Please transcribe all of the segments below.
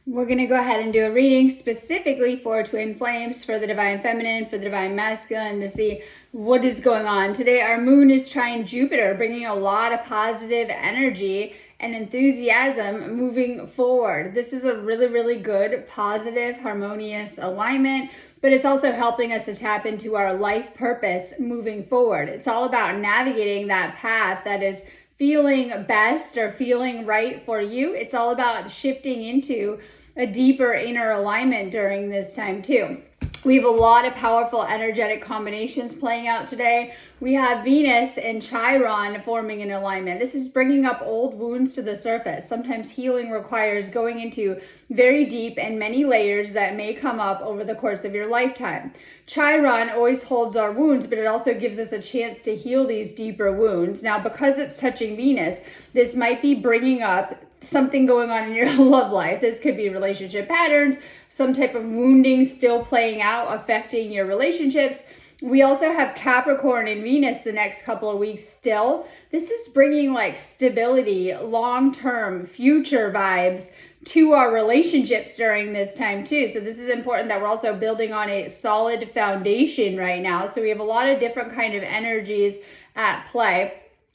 We're going to go ahead and do a reading specifically for twin flames, for the divine feminine, for the divine masculine, to see what is going on. Today, our moon is trine Jupiter, bringing a lot of positive energy and enthusiasm moving forward. This is a really, really good, positive, harmonious alignment, but it's also helping us to tap into our life purpose moving forward. It's all about navigating that path that is feeling best or feeling right for you. It's all about shifting into a deeper inner alignment during this time too. We have a lot of powerful energetic combinations playing out today. We have Venus and Chiron forming an alignment. This is bringing up old wounds to the surface. Sometimes healing requires going into very deep and many layers that may come up over the course of your lifetime. Chiron always holds our wounds, but it also gives us a chance to heal these deeper wounds. Now, because it's touching Venus, this might be bringing up something going on in your love life. This could be relationship patterns, some type of wounding still playing out, affecting your relationships. We also have Capricorn and Venus the next couple of weeks still. This is bringing like stability, long-term, future vibes to our relationships during this time too. So this is important that we're also building on a solid foundation right now. So we have a lot of different kind of energies at play.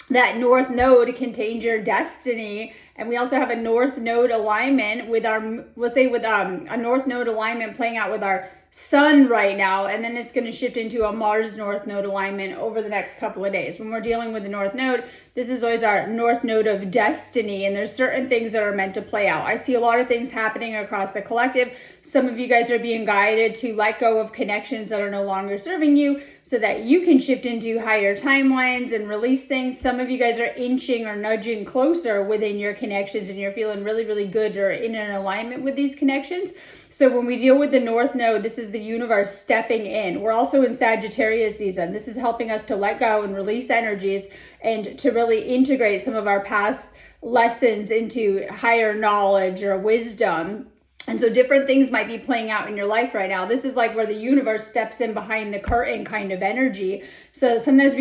That North Node contains your destiny. And we also have a North Node alignment with our, a North Node alignment playing out with our Sun right now, and then it's going to shift into a Mars North Node alignment over the next couple of days. When we're dealing with the North Node, this is always our North Node of destiny, and there's certain things that are meant to play out. I see a lot of things happening across the collective. Some of you guys are being guided to let go of connections that are no longer serving you so that you can shift into higher timelines and release things. Some of you guys are inching or nudging closer within your connections, and you're feeling really, really good or in an alignment with these connections. So when we deal with the North Node, this is the universe stepping in. We're also in Sagittarius season. This is helping us to let go and release energies and to really integrate some of our past lessons into higher knowledge or wisdom. And so different things might be playing out in your life right now. This is like where the universe steps in behind the curtain kind of energy. So sometimes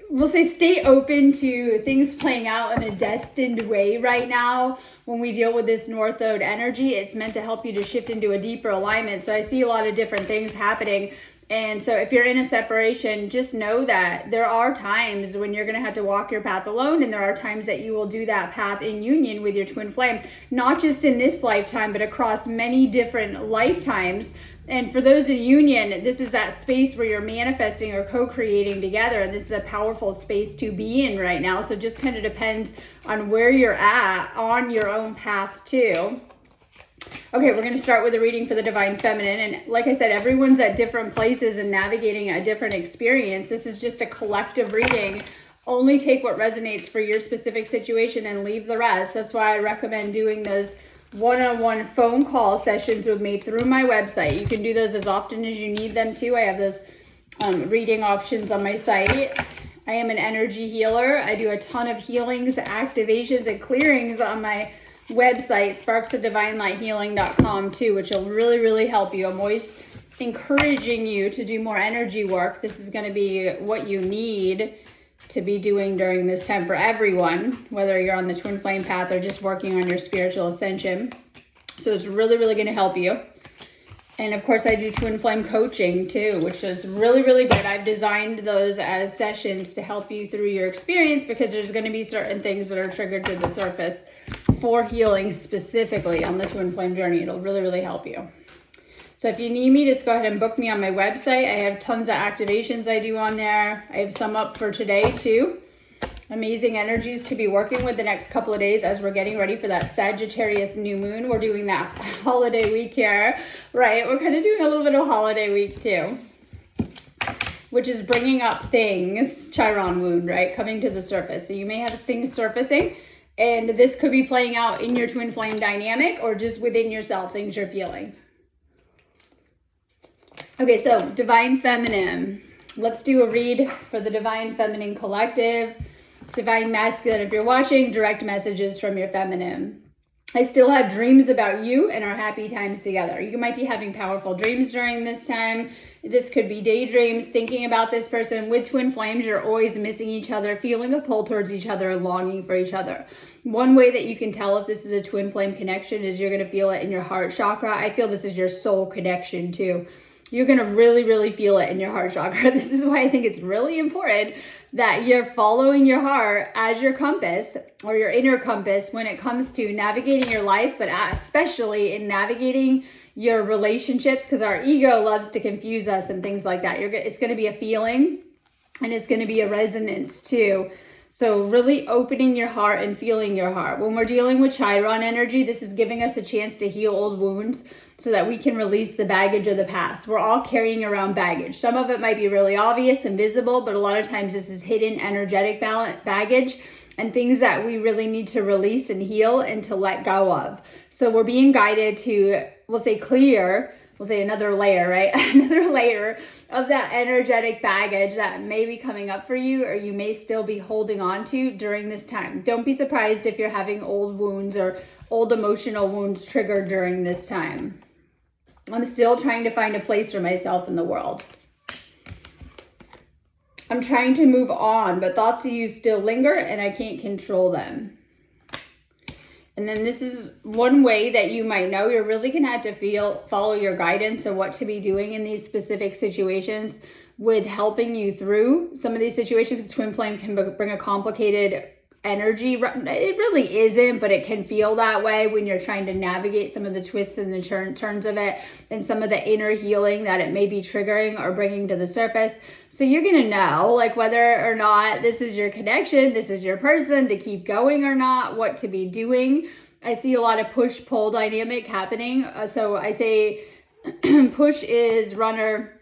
we'll say stay open to things playing out in a destined way right now. When we deal with this North Node energy, it's meant to help you to shift into a deeper alignment. So I see a lot of different things happening. And so if you're in a separation, just know that there are times when you're going to have to walk your path alone, and there are times that you will do that path in union with your twin flame, not just in this lifetime, but across many different lifetimes. And for those in union, this is that space where you're manifesting or co-creating together. And this is a powerful space to be in right now. So it just kind of depends on where you're at on your own path too. Okay, we're going to start with a reading for the divine feminine. And like I said, everyone's at different places and navigating a different experience. This is just a collective reading. Only take what resonates for your specific situation and leave the rest. That's why I recommend doing those one-on-one phone call sessions with me through my website. You can do those as often as you need them to. I have those reading options on my site. I am an energy healer. I do a ton of healings, activations, and clearings on my website, sparksofdivinelighealing.com too, which will really, really help you. I'm always encouraging you to do more energy work. This is going to be what you need to be doing during this time for everyone, whether you're on the twin flame path or just working on your spiritual ascension. So it's really, really going to help you. And of course, I do twin flame coaching too, which is really, really good. I've designed those as sessions to help you through your experience, because there's going to be certain things that are triggered to the surface for healing specifically on the twin flame journey. It'll really, really help you. So if you need me, just go ahead and book me on my website. I have tons of activations I do on there. I have some up for today too. Amazing energies to be working with the next couple of days as we're getting ready for that Sagittarius new moon. We're doing that holiday week here, right? We're kind of doing a little bit of holiday week too, which is bringing up things, Chiron wound, right? Coming to the surface. So you may have things surfacing, and this could be playing out in your twin flame dynamic or just within yourself, things you're feeling. Okay, so divine feminine. Let's do a read for the divine feminine collective. Divine masculine, if you're watching, direct messages from your feminine. I still have dreams about you and our happy times together. You might be having powerful dreams during this time. This could be daydreams, thinking about this person. With twin flames, you're always missing each other, feeling a pull towards each other, longing for each other. One way that you can tell if this is a twin flame connection is you're going to feel it in your heart chakra. I feel this is your soul connection too. You're going to really, really feel it in your heart chakra. This is why I think it's really important that you're following your heart as your compass or your inner compass when it comes to navigating your life, but especially in navigating your relationships, because our ego loves to confuse us and things like that. It's going to be a feeling and it's going to be a resonance too. So really opening your heart and feeling your heart. When we're dealing with Chiron energy, this is giving us a chance to heal old wounds so that we can release the baggage of the past. We're all carrying around baggage. Some of it might be really obvious and visible, but a lot of times this is hidden energetic baggage and things that we really need to release and heal and to let go of. So we're being guided to, we'll say clear, we'll say another layer, right? Another layer of that energetic baggage that may be coming up for you or you may still be holding on to during this time. Don't be surprised if you're having old wounds or old emotional wounds triggered during this time. I'm still trying to find a place for myself in the world. I'm trying to move on, but thoughts of you still linger and I can't control them. And then this is one way that you might know you're really going to have to follow your guidance of what to be doing in these specific situations with helping you through some of these situations. Twin flame can bring a complicated energy. It really isn't, but it can feel that way when you're trying to navigate some of the twists and the turns of it and some of the inner healing that it may be triggering or bringing to the surface. So you're going to know like whether or not this is your connection, this is your person to keep going or not, what to be doing. I see a lot of push-pull dynamic happening. So I say push is runner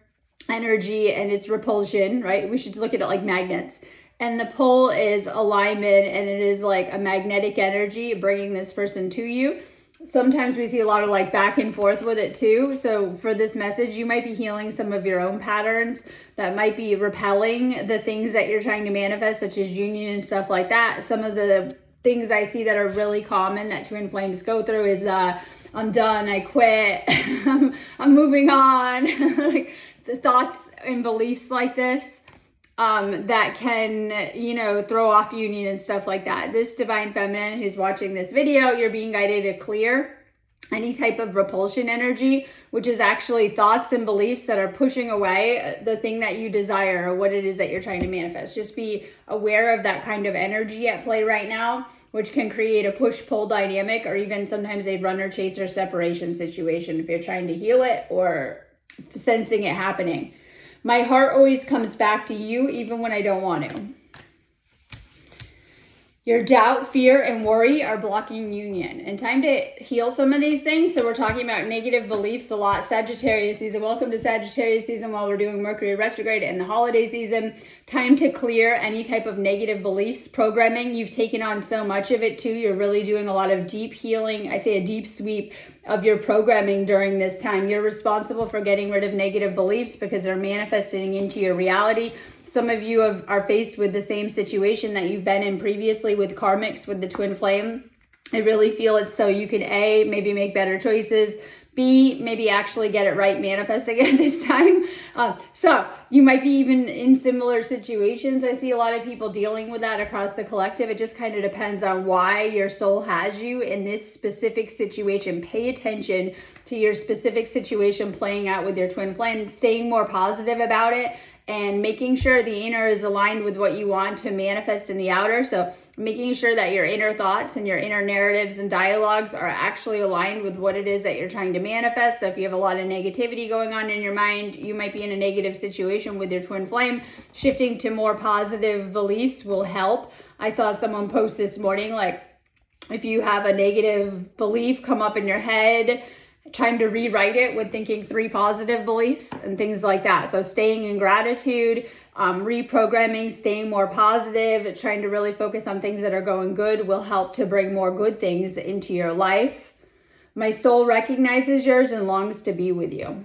energy and it's repulsion, right? We should look at it like magnets. And the pull is alignment and it is like a magnetic energy bringing this person to you. Sometimes we see a lot of like back and forth with it too. So for this message, you might be healing some of your own patterns that might be repelling the things that you're trying to manifest, such as union and stuff like that. Some of the things I see that are really common that twin flames go through is I'm done, I quit, I'm moving on. Like the thoughts and beliefs like this. That can, throw off union and stuff like that. This divine feminine who's watching this video, you're being guided to clear any type of repulsion energy, which is actually thoughts and beliefs that are pushing away the thing that you desire or what it is that you're trying to manifest. Just be aware of that kind of energy at play right now, which can create a push-pull dynamic or even sometimes a runner-chaser separation situation if you're trying to heal it or sensing it happening. My heart always comes back to you even when I don't want to. Your doubt, fear, and worry are blocking union. And time to heal some of these things. So we're talking about negative beliefs a lot. Sagittarius season. Welcome to Sagittarius season while we're doing Mercury retrograde and the holiday season. Time to clear any type of negative beliefs. Programming, you've taken on so much of it too. You're really doing a lot of deep healing. I say a deep sweep of your programming during this time. You're responsible for getting rid of negative beliefs because they're manifesting into your reality. Some of you are faced with the same situation that you've been in previously with karmics, with the twin flame. I really feel it's so you can A, maybe make better choices, B, maybe actually get it right manifesting at this time. So you might be even in similar situations. I see a lot of people dealing with that across the collective. It just kind of depends on why your soul has you in this specific situation. Pay attention to your specific situation playing out with your twin flame, staying more positive about it, and making sure the inner is aligned with what you want to manifest in the outer. So making sure that your inner thoughts and your inner narratives and dialogues are actually aligned with what it is that you're trying to manifest. So if you have a lot of negativity going on in your mind, you might be in a negative situation with your twin flame. Shifting to more positive beliefs will help. I saw someone post this morning, like, if you have a negative belief come up in your head, time to rewrite it with thinking 3 positive beliefs and things like that. So staying in gratitude, reprogramming, staying more positive, trying to really focus on things that are going good will help to bring more good things into your life. My soul recognizes yours and longs to be with you.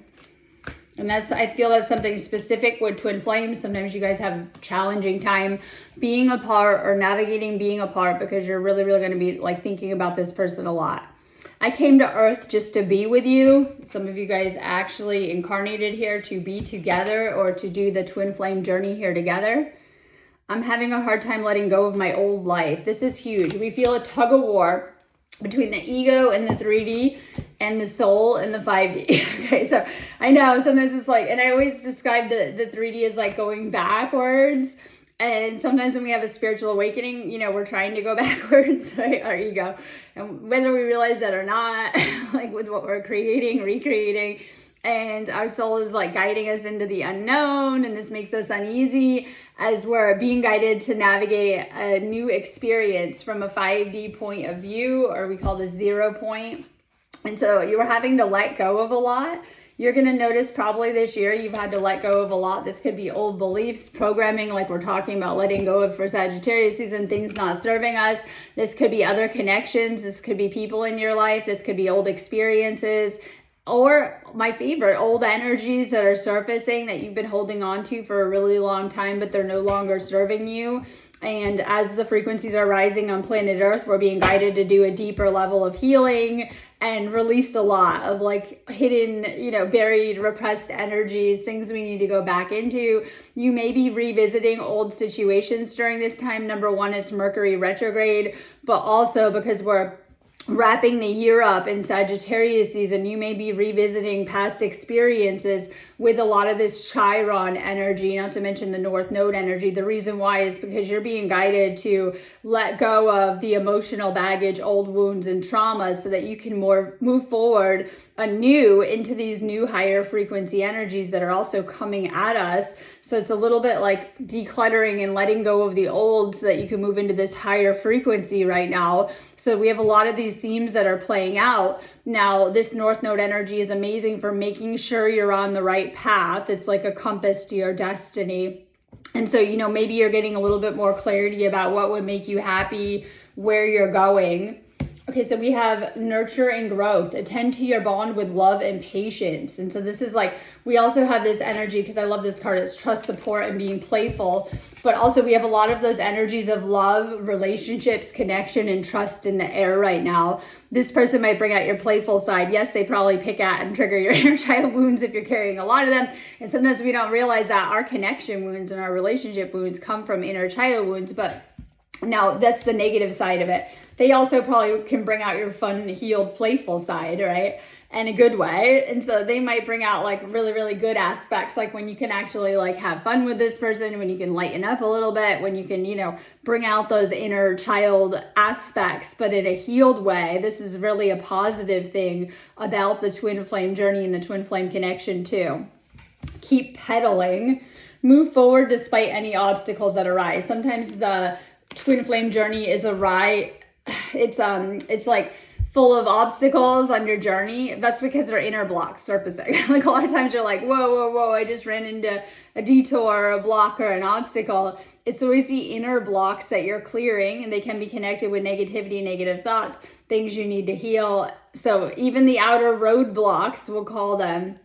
And I feel that's something specific with twin flames. Sometimes you guys have a challenging time being apart or navigating being apart because you're really, really going to be like thinking about this person a lot. I came to Earth just to be with you. Some of you guys actually incarnated here to be together or to do the twin flame journey here together. I'm having a hard time letting go of my old life. This is huge. We feel a tug of war between the ego and the 3D and the soul and the 5D. Okay, so I know sometimes it's like, and I always describe the 3D as like going backwards. And sometimes when we have a spiritual awakening, you know, we're trying to go backwards, right? Our ego. And whether we realize that or not, like with what we're creating, recreating, and our soul is like guiding us into the unknown. And this makes us uneasy as we're being guided to navigate a new experience from a 5D point of view, or we call the 0 point. And so you are having to let go of a lot. You're going to notice probably this year you've had to let go of a lot. This could be old beliefs, programming, like we're talking about letting go of for Sagittarius season, things not serving us. This could be other connections. This could be people in your life. This could be old experiences. Or my favorite, old energies that are surfacing that you've been holding on to for a really long time, but they're no longer serving you. And as the frequencies are rising on planet Earth, we're being guided to do a deeper level of healing and release a lot of like hidden, you know, buried, repressed energies, things we need to go back into. You may be revisiting old situations during this time. Number one is Mercury retrograde, but also because we're wrapping the year up in Sagittarius season, you may be revisiting past experiences with a lot of this Chiron energy, not to mention the North Node energy. The reason why is because you're being guided to let go of the emotional baggage, old wounds and traumas so that you can move forward anew into these new higher frequency energies that are also coming at us. So it's a little bit like decluttering and letting go of the old so that you can move into this higher frequency right now. So we have a lot of these themes that are playing out. Now, this North Node energy is amazing for making sure you're on the right path. It's like a compass to your destiny. And so, you know, maybe you're getting a little bit more clarity about what would make you happy, where you're going. Okay, so we have nurture and growth. Attend to your bond with love and patience. And so this is like, we also have this energy, because I love this card, it's trust, support, and being playful. But also we have a lot of those energies of love, relationships, connection, and trust in the air right now. This person might bring out your playful side. Yes, they probably pick at and trigger your inner child wounds if you're carrying a lot of them. And sometimes we don't realize that our connection wounds and our relationship wounds come from inner child wounds. But now that's the negative side of it. They also probably can bring out your fun, healed, playful side, right? In a good way. And so they might bring out like really, really good aspects, like when you can actually like have fun with this person, when you can lighten up a little bit, when you can, you know, bring out those inner child aspects, but in a healed way. This is really a positive thing about the twin flame journey and the twin flame connection too. Keep pedaling. Move forward despite any obstacles that arise. Sometimes the twin flame journey is a ride. It's like full of obstacles on your journey. That's because they're inner blocks surfacing. Like a lot of times you're like, whoa, I just ran into a detour, a block, or an obstacle. It's always the inner blocks that you're clearing, and they can be connected with negativity, negative thoughts, things you need to heal. So even the outer roadblocks, we'll call them,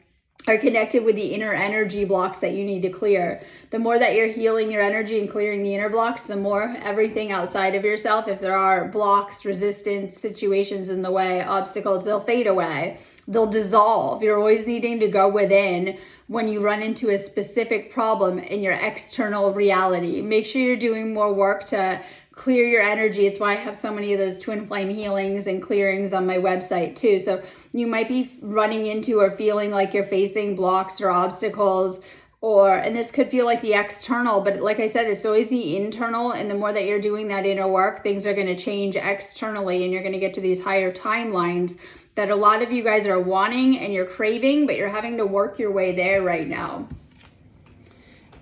are connected with the inner energy blocks that you need to clear. The more that you're healing your energy and clearing the inner blocks, the more everything outside of yourself, if there are blocks, resistance, situations in the way, obstacles, they'll fade away. They'll dissolve. You're always needing to go within when you run into a specific problem in your external reality. Make sure you're doing more work to clear your energy. It's why I have so many of those twin flame healings and clearings on my website too. So you might be running into or feeling like you're facing blocks or obstacles, and this could feel like the external, but like I said, it's always the internal. And the more that you're doing that inner work, things are going to change externally, and you're going to get to these higher timelines that a lot of you guys are wanting and you're craving, but you're having to work your way there right now.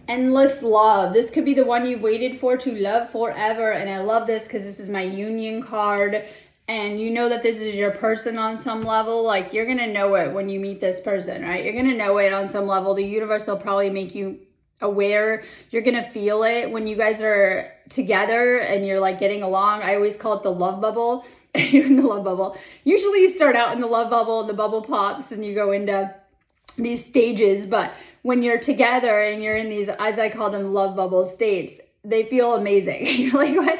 Endless love. This could be the one you've waited for to love forever. And I love this because this is my union card. And you know that this is your person on some level. Like, you're going to know it when you meet this person, right? You're going to know it on some level. The universe will probably make you aware. You're going to feel it when you guys are together and you're like getting along. I always call it the love bubble. You're in the love bubble. Usually you start out in the love bubble and the bubble pops and you go into these stages, but when you're together and you're in these, as I call them, love bubble states, they feel amazing. You're like, what?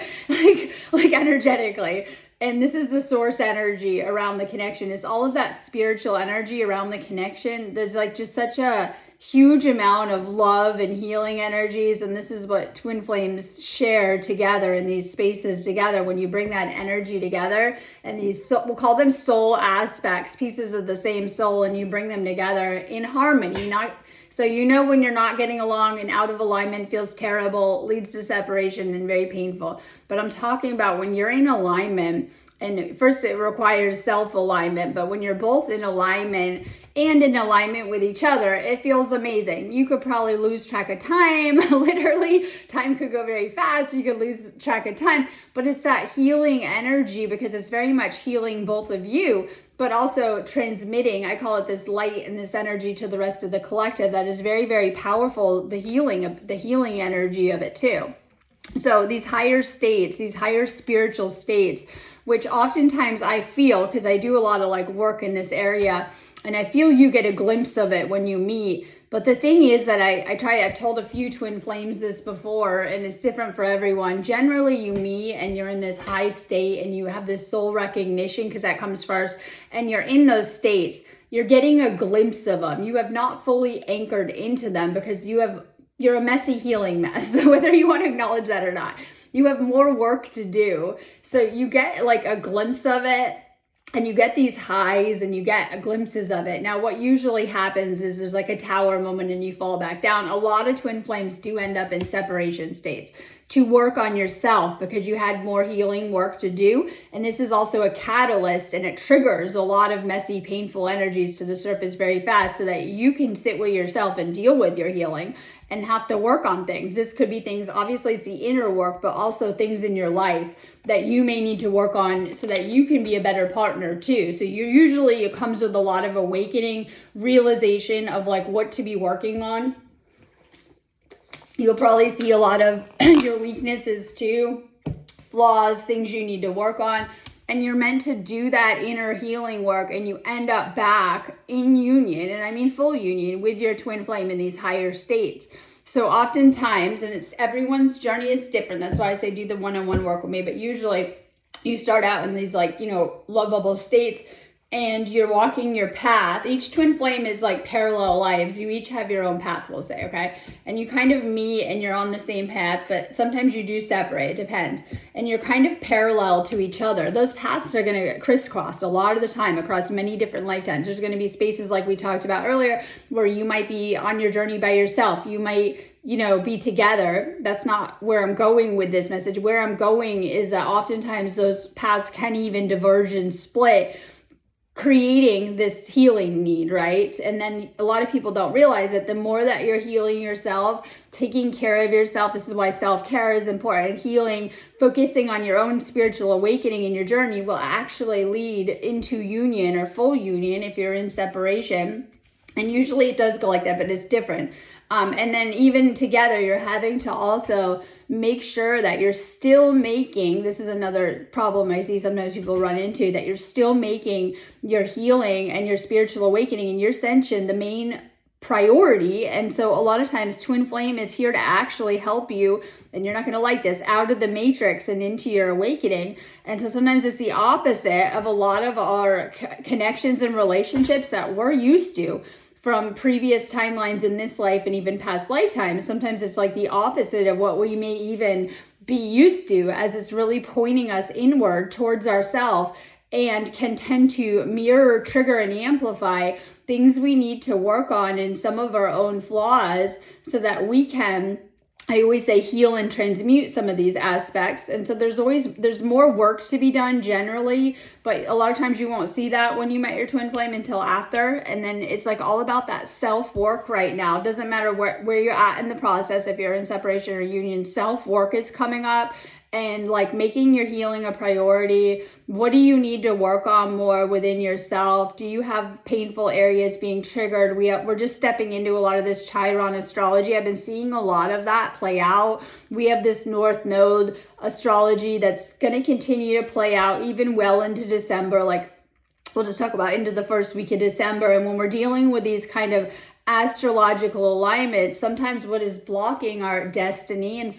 Like energetically. And this is the source energy around the connection. It's all of that spiritual energy around the connection. There's like just such a huge amount of love and healing energies. And this is what twin flames share together in these spaces together. When you bring that energy together, and these, we'll call them soul aspects, pieces of the same soul, and you bring them together in harmony. So you know when you're not getting along and out of alignment, feels terrible, leads to separation and very painful. But I'm talking about when you're in alignment, and first it requires self-alignment, but when you're both in alignment and in alignment with each other, it feels amazing. You could probably lose track of time, literally. Time could go very fast. You could lose track of time, but it's that healing energy because it's very much healing both of you, but also transmitting, I call it this light and this energy to the rest of the collective that is very, very powerful, the healing energy of it too. So these higher states, these higher spiritual states, which oftentimes I feel, because I do a lot of like work in this area, and I feel you get a glimpse of it when you meet. But the thing is that I've told a few twin flames this before, and it's different for everyone. Generally, you meet and you're in this high state and you have this soul recognition, because that comes first, and you're in those states. You're getting a glimpse of them. You have not fully anchored into them because you're a messy healing mess, whether you want to acknowledge that or not. You have more work to do. So you get like a glimpse of it, and you get these highs and you get glimpses of it. Now, what usually happens is there's like a tower moment and you fall back down. A lot of twin flames do end up in separation states to work on yourself because you had more healing work to do. And this is also a catalyst, and it triggers a lot of messy, painful energies to the surface very fast so that you can sit with yourself and deal with your healing and have to work on things. This could be things, obviously it's the inner work, but also things in your life that you may need to work on so that you can be a better partner too. So it comes with a lot of awakening, realization of like what to be working on. You'll probably see a lot of your weaknesses too, flaws, things you need to work on. And you're meant to do that inner healing work, and you end up back in union, and I mean full union, with your twin flame in these higher states. So oftentimes, and everyone's journey is different. That's why I say do the one-on-one work with me. But usually you start out in these like, love bubble states, and you're walking your path. Each twin flame is like parallel lives. You each have your own path, we'll say, okay? And you kind of meet and you're on the same path, but sometimes you do separate, it depends. And you're kind of parallel to each other. Those paths are gonna get crisscrossed a lot of the time across many different lifetimes. There's gonna be spaces like we talked about earlier where you might be on your journey by yourself. You might be together. That's not where I'm going with this message. Where I'm going is that oftentimes those paths can even diverge and split, creating this healing need, right? And then a lot of people don't realize that the more that you're healing yourself, taking care of yourself, this is why self-care is important, healing, focusing on your own spiritual awakening in your journey will actually lead into union or full union if you're in separation. And usually it does go like that, but it's different. And then even together, you're having to also make sure that you're still making, this is another problem I see sometimes people run into, that you're still making your healing and your spiritual awakening and your ascension the main priority. And so a lot of times twin flame is here to actually help you, and you're not going to like this, out of the matrix and into your awakening. And so sometimes it's the opposite of a lot of our connections and relationships that we're used to from previous timelines in this life and even past lifetimes. Sometimes it's like the opposite of what we may even be used to, as it's really pointing us inward towards ourselves and can tend to mirror, trigger, and amplify things we need to work on in some of our own flaws so that we can, I always say, heal and transmute some of these aspects. And so there's more work to be done generally, but a lot of times you won't see that when you met your twin flame until after. And then it's like all about that self-work right now. It doesn't matter where you're at in the process. If you're in separation or union, self-work is coming up. And like making your healing a priority. What do you need to work on more within yourself? Do you have painful areas being triggered? We're just stepping into a lot of this Chiron astrology. I've been seeing a lot of that play out. We have this North Node astrology that's going to continue to play out even well into December. Like we'll just talk about into the first week of December. And when we're dealing with these kind of astrological alignments, sometimes what is blocking our destiny, and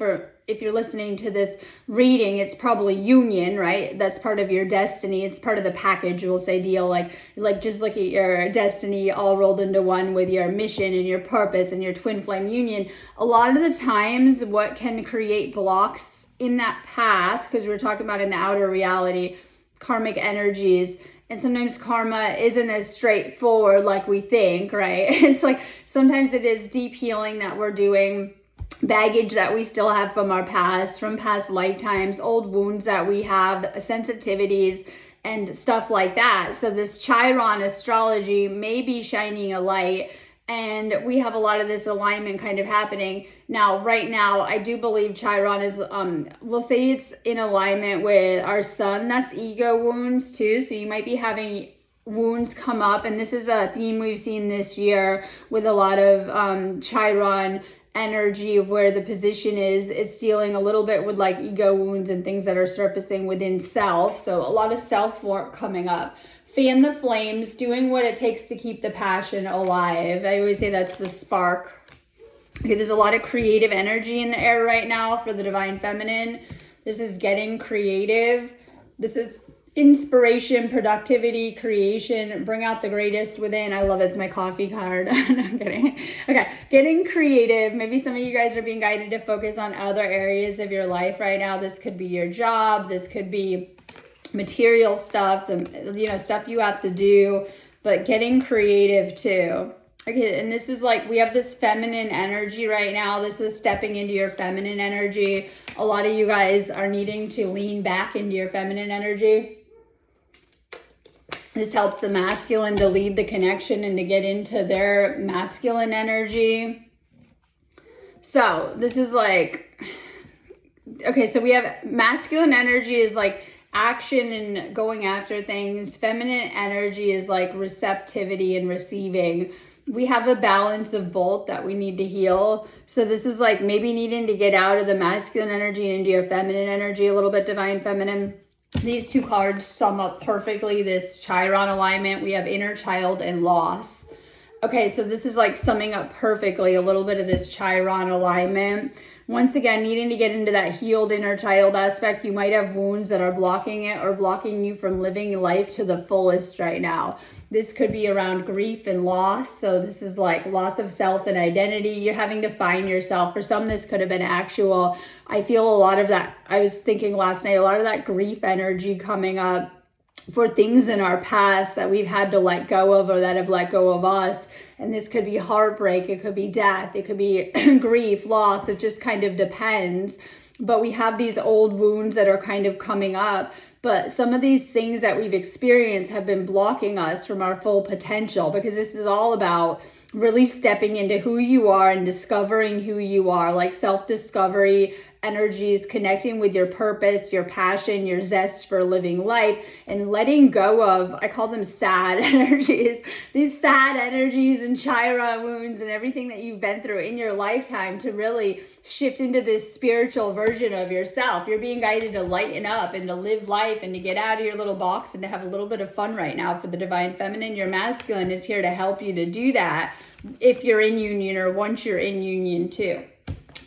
if you're listening to this reading, it's probably union, right? That's part of your destiny. It's part of the package, we'll say, deal. Like just look at your destiny all rolled into one with your mission and your purpose and your twin flame union. A lot of the times what can create blocks in that path, because we're talking about in the outer reality, karmic energies, and sometimes karma isn't as straightforward like we think, right? It's like sometimes it is deep healing that we're doing, baggage that we still have from our past, from past lifetimes, old wounds that we have, sensitivities, and stuff like that. So this Chiron astrology may be shining a light, and we have a lot of this alignment kind of happening. Now, right now, I do believe Chiron is, we'll say it's in alignment with our sun. That's ego wounds too. So you might be having wounds come up. And this is a theme we've seen this year with a lot of Chiron energy of where the position is. It's dealing a little bit with like ego wounds and things that are surfacing within self. So a lot of self work coming up. Fan the flames, doing what it takes to keep the passion alive. I always say that's the spark. Okay, there's a lot of creative energy in the air right now for the Divine Feminine. This is getting creative. This is inspiration, productivity, creation. Bring out the greatest within. I love it. It's my coffee card. No, I'm kidding. Okay, getting creative. Maybe some of you guys are being guided to focus on other areas of your life right now. This could be your job. This could be material stuff, stuff you have to do, but getting creative too. Okay, and this is like, we have this feminine energy right now. This is stepping into your feminine energy. A lot of you guys are needing to lean back into your feminine energy. This helps the masculine to lead the connection and to get into their masculine energy. So this is like, okay, so we have masculine energy is like action and going after things. Feminine energy is like receptivity and receiving. We have a balance of both that we need to heal. So this is like maybe needing to get out of the masculine energy and into your feminine energy a little bit, Divine Feminine. These two cards sum up perfectly this Chiron alignment. We have inner child and loss. Okay, so this is like summing up perfectly a little bit of this Chiron alignment. Once again, needing to get into that healed inner child aspect. You might have wounds that are blocking it or blocking you from living life to the fullest right now. This could be around grief and loss. So this is like loss of self and identity. You're having to find yourself. For some, this could have been actual. I feel a lot of that. I was thinking last night, a lot of that grief energy coming up for things in our past that we've had to let go of or that have let go of us. And this could be heartbreak, it could be death, it could be grief, loss, it just kind of depends. But we have these old wounds that are kind of coming up. But some of these things that we've experienced have been blocking us from our full potential, because this is all about really stepping into who you are and discovering who you are, like self-discovery energies, connecting with your purpose, your passion, your zest for living life, and letting go of, I call them sad energies, these sad energies and Chiron wounds and everything that you've been through in your lifetime to really shift into this spiritual version of yourself. You're being guided to lighten up and to live life and to get out of your little box and to have a little bit of fun right now for the Divine Feminine. Your masculine is here to help you to do that if you're in union or once you're in union too.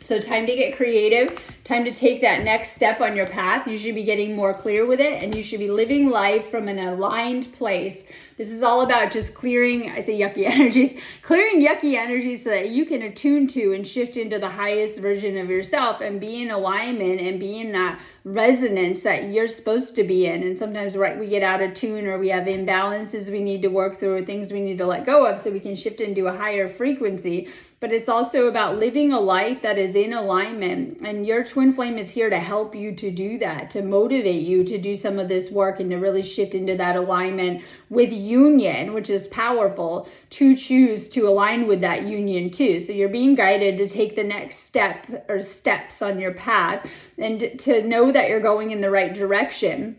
So time to get creative, time to take that next step on your path. You should be getting more clear with it, and you should be living life from an aligned place. This is all about just clearing, I say yucky energies, clearing yucky energies so that you can attune to and shift into the highest version of yourself and be in alignment and be in that resonance that you're supposed to be in. And sometimes, right, we get out of tune or we have imbalances we need to work through or things we need to let go of so we can shift into a higher frequency. But it's also about living a life that is in alignment. And your twin flame is here to help you to do that, to motivate you to do some of this work and to really shift into that alignment with union, which is powerful, to choose to align with that union too. So you're being guided to take the next step or steps on your path and to know that you're going in the right direction.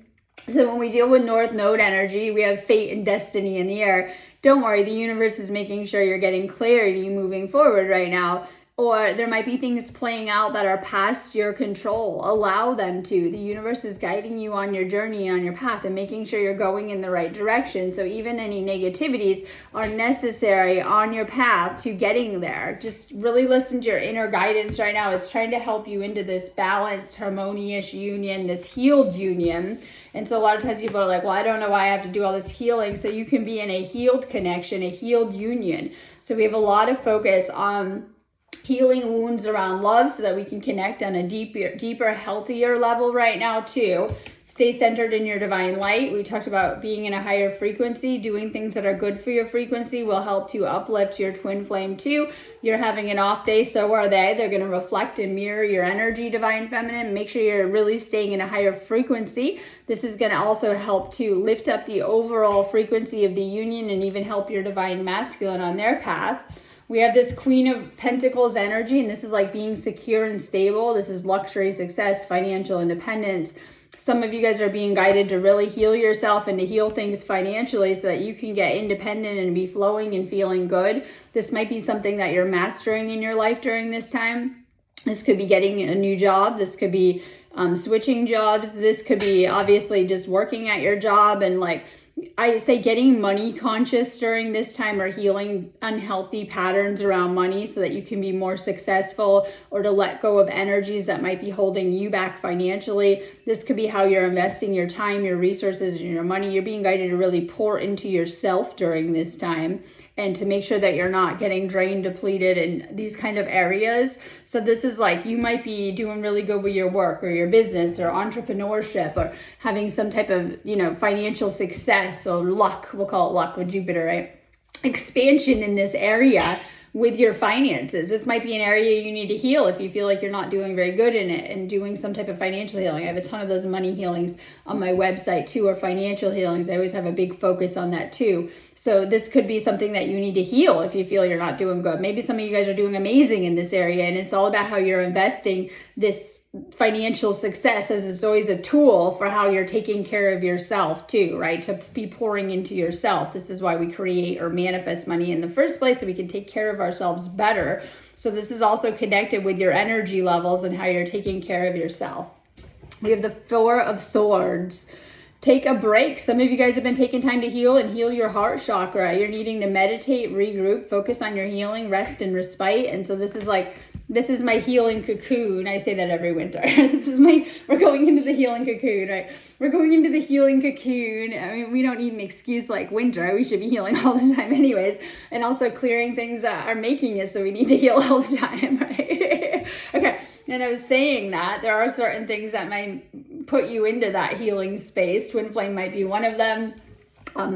So when we deal with North Node energy, we have fate and destiny in the air. Don't worry, the universe is making sure you're getting clarity moving forward right now. or there might be things playing out that are past your control. Allow them to. The universe is guiding you on your journey and on your path and making sure you're going in the right direction. So even any negativities are necessary on your path to getting there. Just really listen to your inner guidance right now. It's trying to help you into this balanced, harmonious union, this healed union. And so a lot of times people are like, well, I don't know why I have to do all this healing. So you can be in a healed connection, a healed union. So we have a lot of focus on healing wounds around love so that we can connect on a deeper, healthier level right now too. Stay centered in your divine light. We talked about being in a higher frequency. Doing things that are good for your frequency will help to uplift your twin flame too. You're having an off day, so are they. They're going to reflect and mirror your energy, divine feminine. Make sure you're really staying in a higher frequency. This is going to also help to lift up the overall frequency of the union and even help your divine masculine on their path. We have this Queen of Pentacles energy, and this is like being secure and stable. This is luxury, success, financial independence. Some of you guys are being guided to really heal yourself and to heal things financially so that you can get independent and be flowing and feeling good. This might be something that you're mastering in your life during this time. This could be getting a new job. This could be switching jobs. This could be obviously just working at your job and like, I say getting money conscious during this time, or healing unhealthy patterns around money so that you can be more successful, or to let go of energies that might be holding you back financially. This could be how you're investing your time, your resources, and your money. You're being guided to really pour into yourself during this time and to make sure that you're not getting drained, depleted in these kind of areas. So this is like, you might be doing really good with your work or your business or entrepreneurship or having some type of, financial success or luck. We'll call it luck with Jupiter, right? Expansion in this area with your finances. This might be an area you need to heal if you feel like you're not doing very good in it, and doing some type of financial healing. I have a ton of those money healings on my website too, or financial healings. I always have a big focus on that too. So this could be something that you need to heal if you feel you're not doing good. Maybe some of you guys are doing amazing in this area, and it's all about how you're investing this financial success, as it's always a tool for how you're taking care of yourself too, right? To be pouring into yourself. This is why we create or manifest money in the first place, so we can take care of ourselves better. So this is also connected with your energy levels and how you're taking care of yourself. We have the Four of Swords. Take a break. Some of you guys have been taking time to heal and heal your heart chakra. You're needing to meditate, regroup, focus on your healing, rest and respite. And so this is my healing cocoon. I say that every winter. We're going into the healing cocoon, right? We're going into the healing cocoon. I mean, we don't need an excuse like winter. We should be healing all the time anyways. And also clearing things that are making us so we need to heal all the time, right? Okay. And I was saying that there are certain things that might put you into that healing space. Twin flame might be one of them.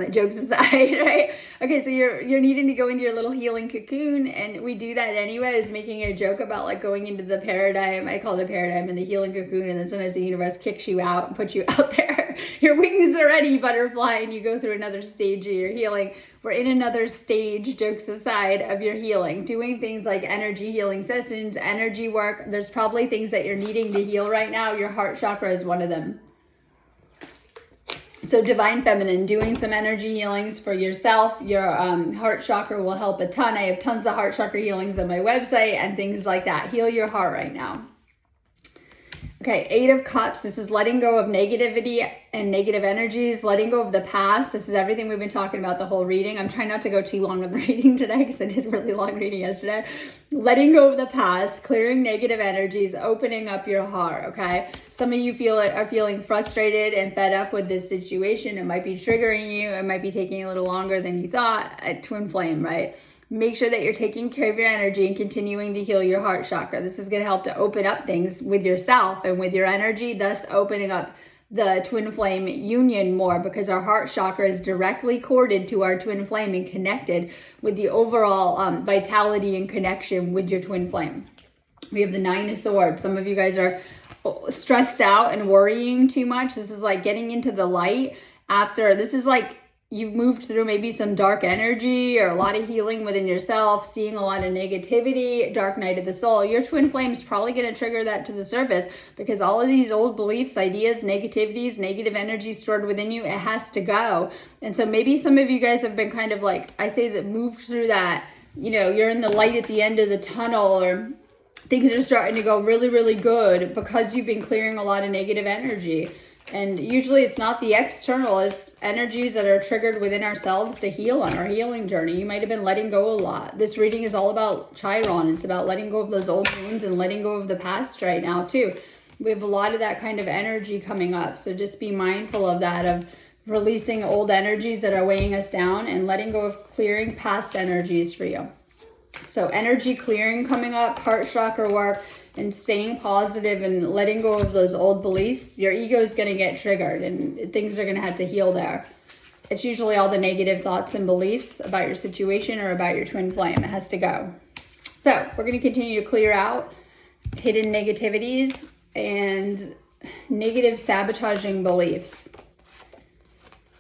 Jokes aside, right? Okay, so you're needing to go into your little healing cocoon, and we do that anyways, making a joke about like going into the paradigm. I call it a paradigm, and the healing cocoon, and then sometimes the universe kicks you out and puts you out there. Your wings are ready, butterfly, and you go through another stage of your healing. We're in another stage, jokes aside, of your healing, doing things like energy healing sessions, energy work. There's probably things that you're needing to heal right now. Your heart chakra is one of them. So divine feminine, doing some energy healings for yourself. Your heart chakra will help a ton. I have tons of heart chakra healings on my website and things like that. Heal your heart right now. Okay, Eight of Cups. This is letting go of negativity and negative energies, letting go of the past. This is everything we've been talking about the whole reading. I'm trying not to go too long with the reading today because I did a really long reading yesterday. Letting go of the past, clearing negative energies, opening up your heart, okay? Some of you are feeling frustrated and fed up with this situation. It might be triggering you. It might be taking a little longer than you thought at Twin Flame, right? Make sure that you're taking care of your energy and continuing to heal your heart chakra. This is going to help to open up things with yourself and with your energy, thus opening up the twin flame union more, because our heart chakra is directly corded to our twin flame and connected with the overall vitality and connection with your twin flame. We have the Nine of Swords. Some of you guys are stressed out and worrying too much. This is like getting into the light after, this is like you've moved through maybe some dark energy or a lot of healing within yourself, seeing a lot of negativity, dark night of the soul. Your twin flame is probably going to trigger that to the surface, because all of these old beliefs, ideas, negativities, negative energy stored within you, it has to go. And so maybe some of you guys have been kind of like, I say that, moved through that you're in the light at the end of the tunnel, or things are starting to go really, really good because you've been clearing a lot of negative energy. And usually it's not the external, it's energies that are triggered within ourselves to heal on our healing journey. You might have been letting go a lot. This reading is all about Chiron. It's about letting go of those old wounds and letting go of the past right now too. We have a lot of that kind of energy coming up. So just be mindful of that, of releasing old energies that are weighing us down and letting go of clearing past energies for you. So energy clearing coming up, heart chakra work, and staying positive and letting go of those old beliefs. Your ego is going to get triggered and things are going to have to heal there. It's usually all the negative thoughts and beliefs about your situation or about your twin flame. It has to go. So we're going to continue to clear out hidden negativities and negative sabotaging beliefs.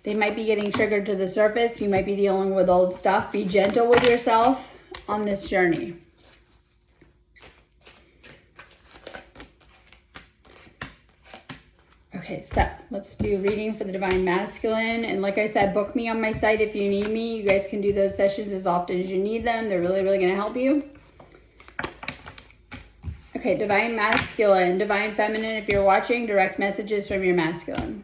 They might be getting triggered to the surface. You might be dealing with old stuff. Be gentle with yourself on this journey. Okay, so let's do reading for the Divine Masculine. And like I said, book me on my site if you need me. You guys can do those sessions as often as you need them. They're really, really going to help you. Okay, Divine Masculine, Divine Feminine. If you're watching, direct messages from your masculine.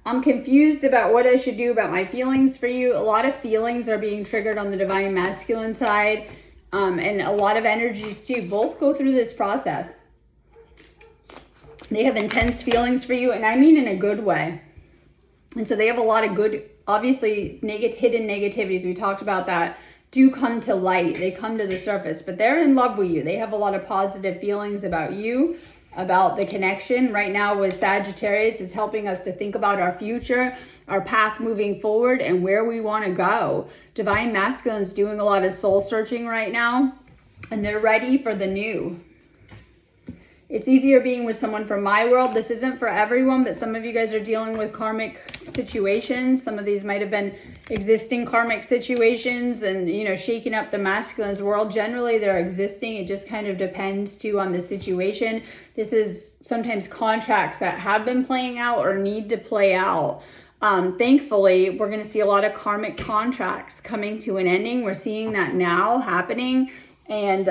I'm confused about what I should do about my feelings for you. A lot of feelings are being triggered on the Divine Masculine side, and a lot of energies too. Both go through this process. They have intense feelings for you, and I mean in a good way. And so they have a lot of good, obviously, hidden negativities. We talked about that. Do come to light. They come to the surface, but they're in love with you. They have a lot of positive feelings about you, about the connection. Right now with Sagittarius, it's helping us to think about our future, our path moving forward, and where we want to go. Divine Masculine is doing a lot of soul searching right now, and they're ready for the new. It's easier being with someone from my world. This isn't for everyone, but some of you guys are dealing with karmic situations. Some of these might have been existing karmic situations and, shaking up the masculine's world. Generally, they're existing. It just kind of depends, too, on the situation. This is sometimes contracts that have been playing out or need to play out. Thankfully, we're going to see a lot of karmic contracts coming to an ending. We're seeing that now happening. And,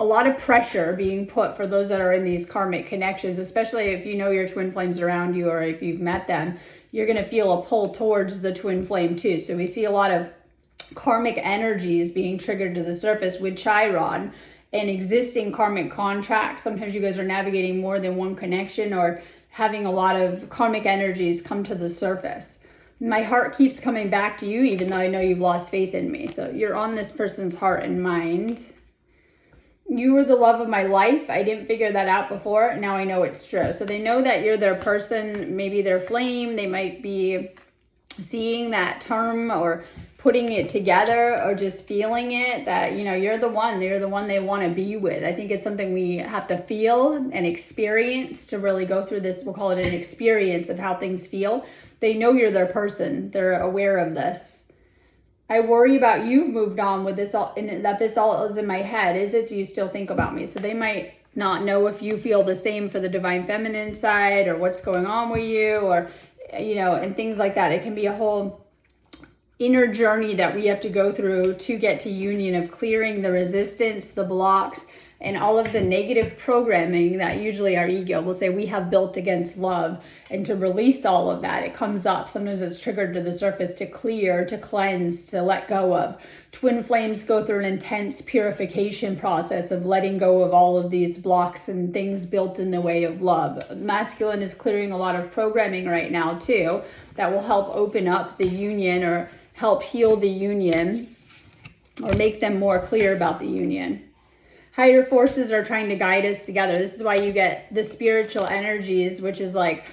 a lot of pressure being put for those that are in these karmic connections, especially if you know your twin flames around you or if you've met them, you're going to feel a pull towards the twin flame too. So we see a lot of karmic energies being triggered to the surface with Chiron and existing karmic contracts. Sometimes you guys are navigating more than one connection or having a lot of karmic energies come to the surface. My heart keeps coming back to you, even though I know you've lost faith in me. So you're on this person's heart and mind. You were the love of my life. I didn't figure that out before. Now I know it's true. So they know that you're their person, maybe their flame. They might be seeing that term or putting it together or just feeling it that, you're the one. You're the one they want to be with. I think it's something we have to feel and experience to really go through this. We'll call it an experience of how things feel. They know you're their person. They're aware of this. I worry about you've moved on with this all, and that this all is in my head. Is it? Do you still think about me? So they might not know if you feel the same for the Divine Feminine side or what's going on with you or, and things like that. It can be a whole inner journey that we have to go through to get to union of clearing the resistance, the blocks, and all of the negative programming that usually our ego will say we have built against love. And to release all of that, it comes up. Sometimes it's triggered to the surface to clear, to cleanse, to let go of. Twin flames go through an intense purification process of letting go of all of these blocks and things built in the way of love. Masculine is clearing a lot of programming right now too that will help open up the union or help heal the union or make them more clear about the union. Higher forces are trying to guide us together. This is why you get the spiritual energies, which is like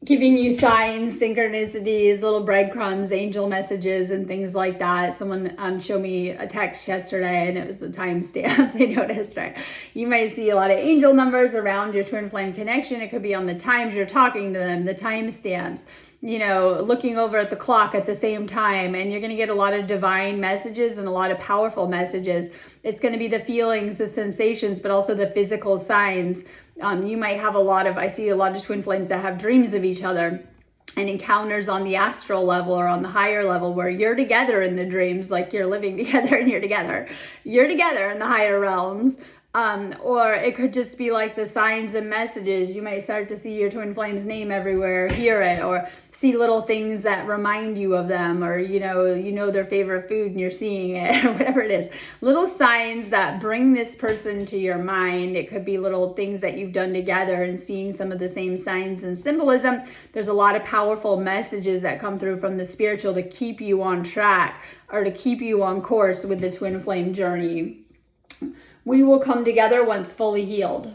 giving you signs, synchronicities, little breadcrumbs, angel messages, and things like that. Someone showed me a text yesterday, and it was the timestamp. They noticed, right? You might see a lot of angel numbers around your twin flame connection. It could be on the times you're talking to them, the timestamps. Looking over at the clock at the same time, and you're going to get a lot of divine messages and a lot of powerful messages. It's going to be the feelings, the sensations, but also the physical signs. You might have I see a lot of twin flames that have dreams of each other. and encounters on the astral level or on the higher level where you're together in the dreams, like you're living together and you're together in the higher realms. Or it could just be like the signs and messages. You might start to see your twin flame's name everywhere, hear it, or see little things that remind you of them, or you know their favorite food and you're seeing it, or whatever it is. Little signs that bring this person to your mind. It could be little things that you've done together and seeing some of the same signs and symbolism. There's a lot of powerful messages that come through from the spiritual to keep you on track or to keep you on course with the twin flame journey. We will come together once fully healed.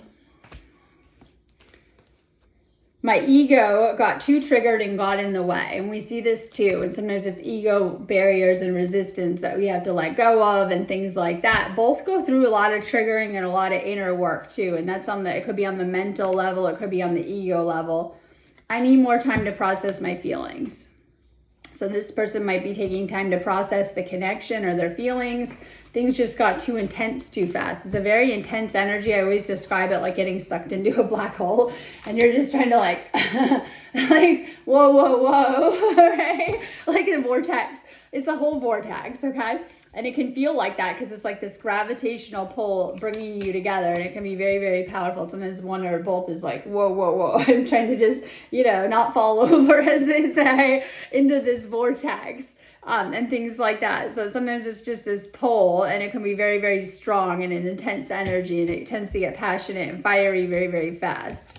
My ego got too triggered and got in the way. And we see this too. And sometimes it's ego barriers and resistance that we have to let go of and things like that. Both go through a lot of triggering and a lot of inner work too. And that's it could be on the mental level. It could be on the ego level. I need more time to process my feelings. So this person might be taking time to process the connection or their feelings. Things just got too intense too fast. It's a very intense energy. I always describe it like getting sucked into a black hole and you're just trying to like whoa, right? Like a vortex. It's a whole vortex, okay? And it can feel like that because it's like this gravitational pull bringing you together, and it can be very, very powerful. Sometimes one or both is like, whoa. I'm trying to just, not fall over, as they say, into this vortex. And things like that. So sometimes it's just this pull, and it can be very, very strong and an intense energy, and it tends to get passionate and fiery very, very fast.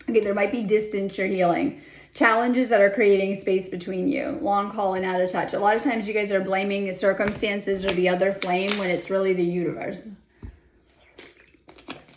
Okay, there might be distance you're healing. Challenges that are creating space between you. Long haul and out of touch. A lot of times you guys are blaming the circumstances or the other flame when it's really the universe.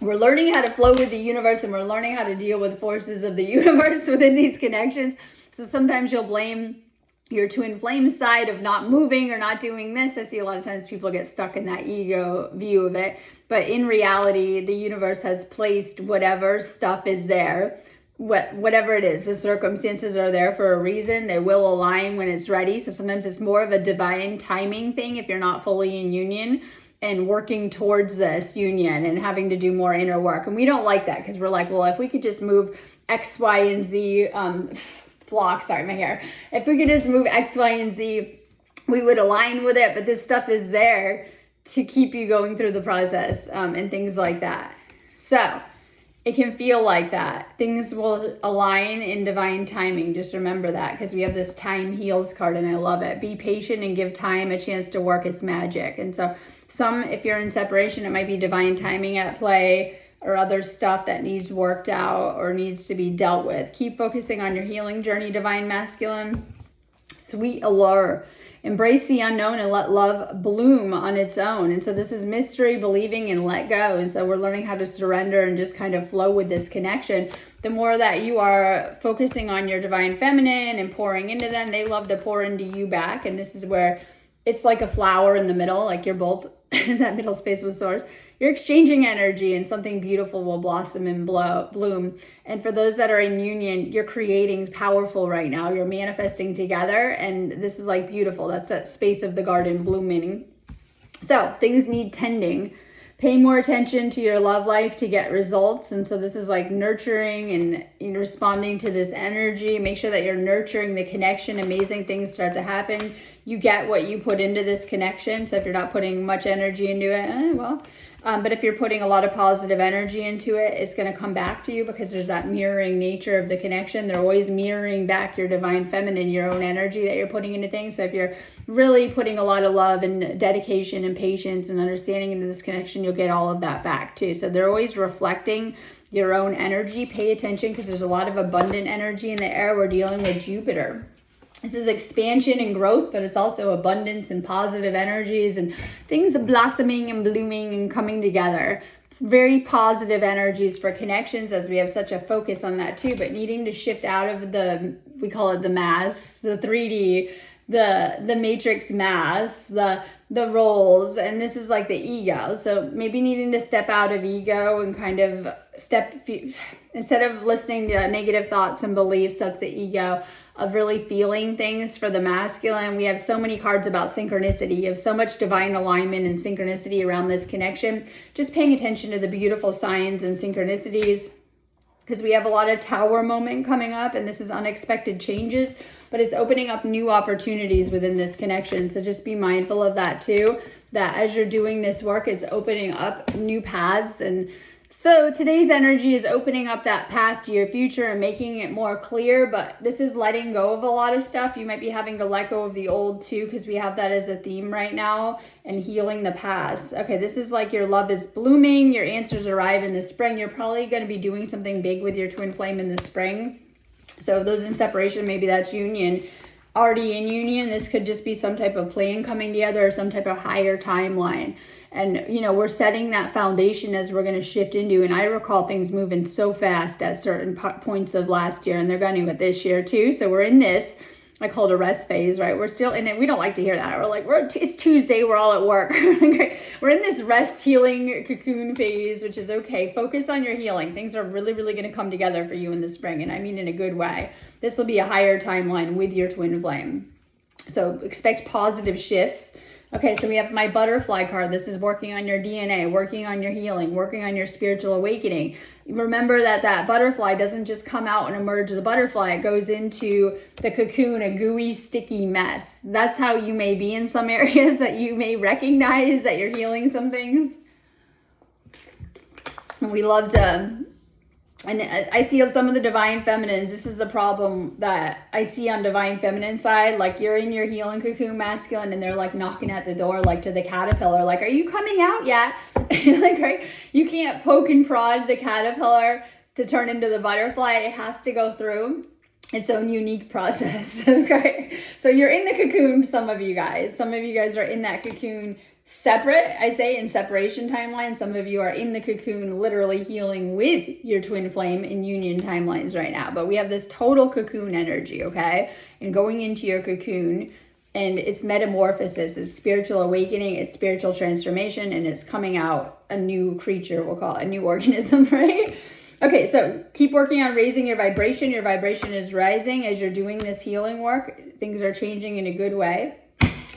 We're learning how to flow with the universe, and we're learning how to deal with forces of the universe within these connections. So sometimes you'll blame your twin flame side of not moving or not doing this. I see a lot of times people get stuck in that ego view of it. But in reality, the universe has placed whatever stuff is there, whatever it is. The circumstances are there for a reason. They will align when it's ready. So sometimes it's more of a divine timing thing if you're not fully in union and working towards this union and having to do more inner work. And we don't like that because we're like, well, if we could just move X, Y, and Z, sorry, my hair. If we could just move X, Y, and Z, we would align with it. But this stuff is there to keep you going through the process and things like that. So it can feel like that. Things will align in divine timing. Just remember that, because we have this time heals card and I love it. Be patient and give time a chance to work its magic. And so if you're in separation, it might be divine timing at play, or other stuff that needs worked out or needs to be dealt with. Keep focusing on your healing journey, Divine Masculine. Sweet allure. Embrace the unknown and let love bloom on its own. And so this is mystery, believing, and let go. And so we're learning how to surrender and just kind of flow with this connection. The more that you are focusing on your Divine Feminine and pouring into them, they love to pour into you back. And this is where it's like a flower in the middle, like you're both in that middle space with Source. You're exchanging energy and something beautiful will blossom and bloom. And for those that are in union, you're creating powerful right now. You're manifesting together, and this is like beautiful. That's that space of the garden blooming. So things need tending. Pay more attention to your love life to get results. And so this is like nurturing and responding to this energy. Make sure that you're nurturing the connection. Amazing things start to happen. You get what you put into this connection. So if you're not putting much energy into it, but if you're putting a lot of positive energy into it, it's going to come back to you, because there's that mirroring nature of the connection. They're always mirroring back your Divine Feminine, your own energy that you're putting into things. So if you're really putting a lot of love and dedication and patience and understanding into this connection, you'll get all of that back too. So they're always reflecting your own energy. Pay attention, because there's a lot of abundant energy in the air. We're dealing with Jupiter. This is expansion and growth, but it's also abundance and positive energies and things blossoming and blooming and coming together. Very positive energies for connections, as we have such a focus on that too, but needing to shift out of we call it the masks, the 3D, the matrix masks, the roles, and this is like the ego. So maybe needing to step out of ego and kind of instead of listening to negative thoughts and beliefs, that's the ego, of really feeling things for the masculine. We have so many cards about synchronicity. You have so much divine alignment and synchronicity around this connection. Just paying attention to the beautiful signs and synchronicities. because we have a lot of Tower moment coming up, and this is unexpected changes, but it's opening up new opportunities within this connection. So just be mindful of that too, that as you're doing this work, it's opening up new paths. And so today's energy is opening up that path to your future and making it more clear, but this is letting go of a lot of stuff. You might be having to let go of the old too, because we have that as a theme right now, and healing the past. Okay, this is like your love is blooming, your answers arrive in the spring. You're probably going to be doing something big with your twin flame in the spring. So those in separation, maybe that's union. Already in union, this could just be some type of plan coming together or some type of higher timeline. And, you know, we're setting that foundation as we're going to shift into. And I recall things moving so fast at certain points of last year, and they're going to with this year too. So we're in this, I call it a rest phase, right? We're still in it. We don't like to hear that. We're like, it's Tuesday. We're all at work. We're in this rest, healing, cocoon phase, which is okay. Focus on your healing. Things are really, really going to come together for you in the spring. And I mean in a good way. This will be a higher timeline with your twin flame. So expect positive shifts. Okay, so we have my butterfly card. This is working on your DNA, working on your healing, working on your spiritual awakening. Remember that butterfly doesn't just come out and emerge as a butterfly. It goes into the cocoon, a gooey, sticky mess. That's how you may be in some areas, that you may recognize that you're healing some things. And we love to... And I see some of the divine feminines. This is the problem that I see on divine feminine side. Like, you're in your healing cocoon masculine, and they're like knocking at the door, like to the caterpillar, like, are you coming out yet? Like, right? You can't poke and prod the caterpillar to turn into the butterfly. It has to go through its own unique process. Okay. So you're in the cocoon, some of you guys. Some of you guys are in that cocoon separate, I say, in separation timeline. Some of you are in the cocoon literally healing with your twin flame in union timelines right now. But we have this total cocoon energy, okay? And going into your cocoon, and it's metamorphosis, it's spiritual awakening, it's spiritual transformation, and it's coming out a new creature, we'll call it a new organism, right? Okay, so keep working on raising your vibration. Your vibration is rising as you're doing this healing work. Things are changing in a good way.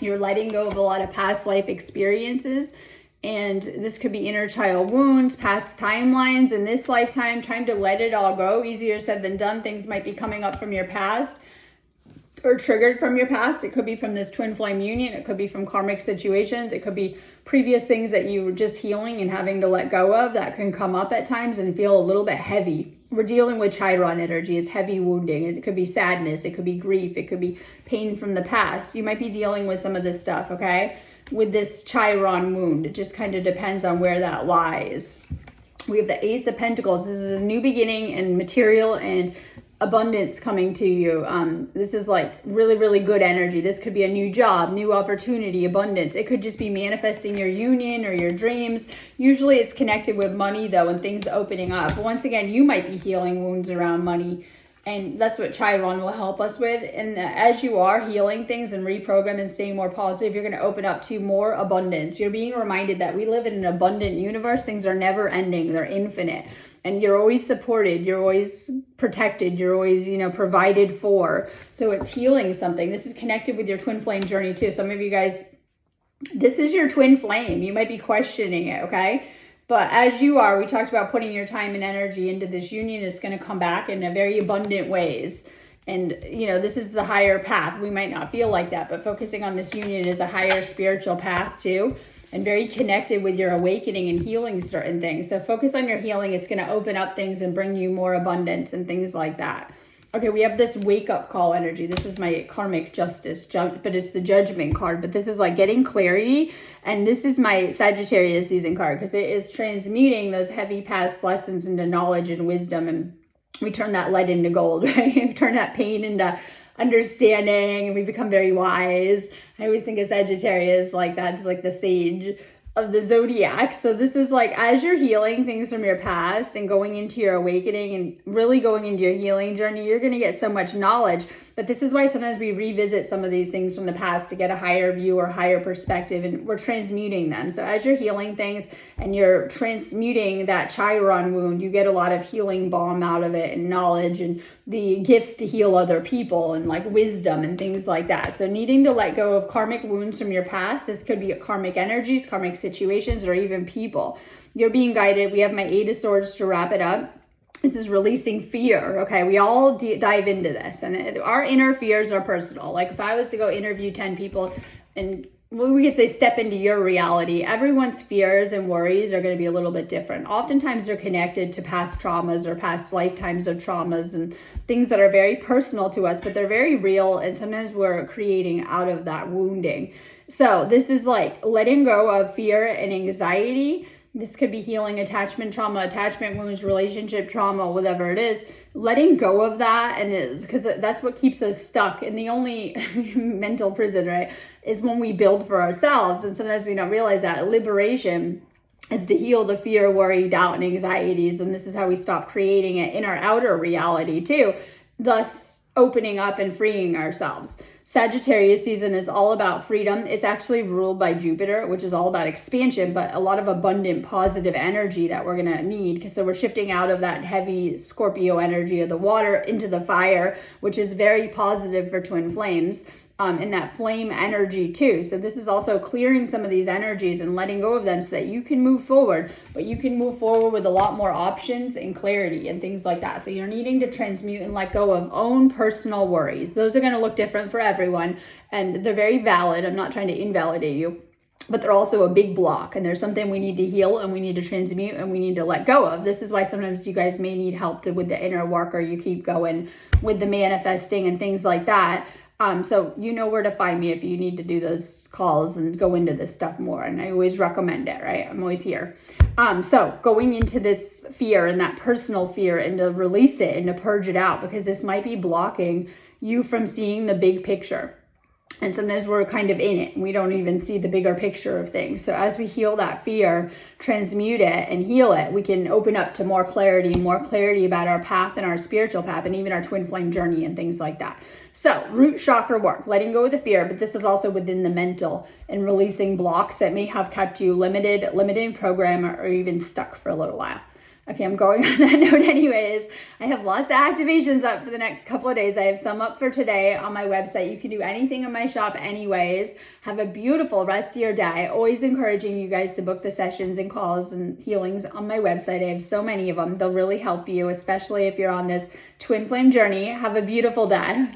You're letting go of a lot of past life experiences, and this could be inner child wounds, past timelines in this lifetime. Time to let it all go. Easier said than done. Things might be coming up from your past or triggered from your past. It could be from this twin flame union. It could be from karmic situations. It could be previous things that you were just healing and having to let go of that can come up at times and feel a little bit heavy. We're dealing with Chiron energy. It's heavy wounding. It could be sadness. It could be grief. It could be pain from the past. You might be dealing with some of this stuff, okay? With this Chiron wound. It just kind of depends on where that lies. We have the Ace of Pentacles. This is a new beginning and material and abundance coming to you. This is like really, really good energy. This could be a new job, new opportunity, abundance. It could just be manifesting your union or your dreams. Usually it's connected with money though, and things opening up. Once again, you might be healing wounds around money, and that's what Chiron will help us with. And as you are healing things and reprogramming and staying more positive, you're going to open up to more abundance. You're being reminded that we live in an abundant universe. Things are never ending. They're infinite. And you're always supported, you're always protected, you're always, provided for. So it's healing something. This is connected with your twin flame journey too. Some of you guys, this is your twin flame. You might be questioning it, okay? But as you are, we talked about putting your time and energy into this union. It's going to come back in a very abundant ways. And, this is the higher path. We might not feel like that, but focusing on this union is a higher spiritual path too. And very connected with your awakening and healing certain things. So focus on your healing. It's going to open up things and bring you more abundance and things like that. Okay, we have this wake up call energy. This is my karmic justice, but it's the judgment card. But this is like getting clarity. And this is my Sagittarius season card because it is transmuting those heavy past lessons into knowledge and wisdom. And we turn that lead into gold, right? We turn that pain into understanding, and we become very wise. I always think of Sagittarius like that. It's like the sage of the zodiac. So this is like, as you're healing things from your past and going into your awakening and really going into your healing journey, you're going to get so much knowledge. But this is why sometimes we revisit some of these things from the past to get a higher view or higher perspective, and we're transmuting them. So as you're healing things and you're transmuting that Chiron wound, you get a lot of healing balm out of it and knowledge and the gifts to heal other people and like wisdom and things like that. So needing to let go of karmic wounds from your past. This could be karmic energies, karmic situations, or even people. You're being guided. We have my 8 of Swords to wrap it up. This is releasing fear. Okay, we all dive into this, and our inner fears are personal. Like if I was to go interview 10 people and we could say step into your reality, everyone's fears and worries are going to be a little bit different. Oftentimes they're connected to past traumas or past lifetimes of traumas and things that are very personal to us, but they're very real, and sometimes we're creating out of that wounding. So this is like letting go of fear and anxiety. This could be healing attachment trauma, attachment wounds, relationship trauma, whatever it is. Letting go of that, and because that's what keeps us stuck. And the only mental prison, right, is when we build for ourselves. And sometimes we don't realize that liberation is to heal the fear, worry, doubt, and anxieties. And this is how we stop creating it in our outer reality too, thus opening up and freeing ourselves. Sagittarius season is all about freedom. It's actually ruled by Jupiter, which is all about expansion, but a lot of abundant positive energy that we're going to need. Because so we're shifting out of that heavy Scorpio energy of the water into the fire, which is very positive for twin flames. And that flame energy too. So this is also clearing some of these energies and letting go of them so that you can move forward, but you can move forward with a lot more options and clarity and things like that. So you're needing to transmute and let go of own personal worries. Those are going to look different for everyone, and they're very valid. I'm not trying to invalidate you, but they're also a big block, and there's something we need to heal and we need to transmute and we need to let go of. This is why sometimes you guys may need help with the inner work, or you keep going with the manifesting and things like that. So you know where to find me if you need to do those calls and go into this stuff more. And I always recommend it, right? I'm always here. So going into this fear and that personal fear, and to release it and to purge it out, because this might be blocking you from seeing the big picture. And sometimes we're kind of in it and we don't even see the bigger picture of things. So as we heal that fear, transmute it and heal it, we can open up to more clarity about our path and our spiritual path, and even our twin flame journey and things like that. So root chakra work, letting go of the fear, but this is also within the mental and releasing blocks that may have kept you limited program, or even stuck for a little while. Okay, I'm going on that note anyways. I have lots of activations up for the next couple of days. I have some up for today on my website. You can do anything in my shop anyways. Have a beautiful rest of your day. Always encouraging you guys to book the sessions and calls and healings on my website. I have so many of them. They'll really help you, especially if you're on this twin flame journey. Have a beautiful day.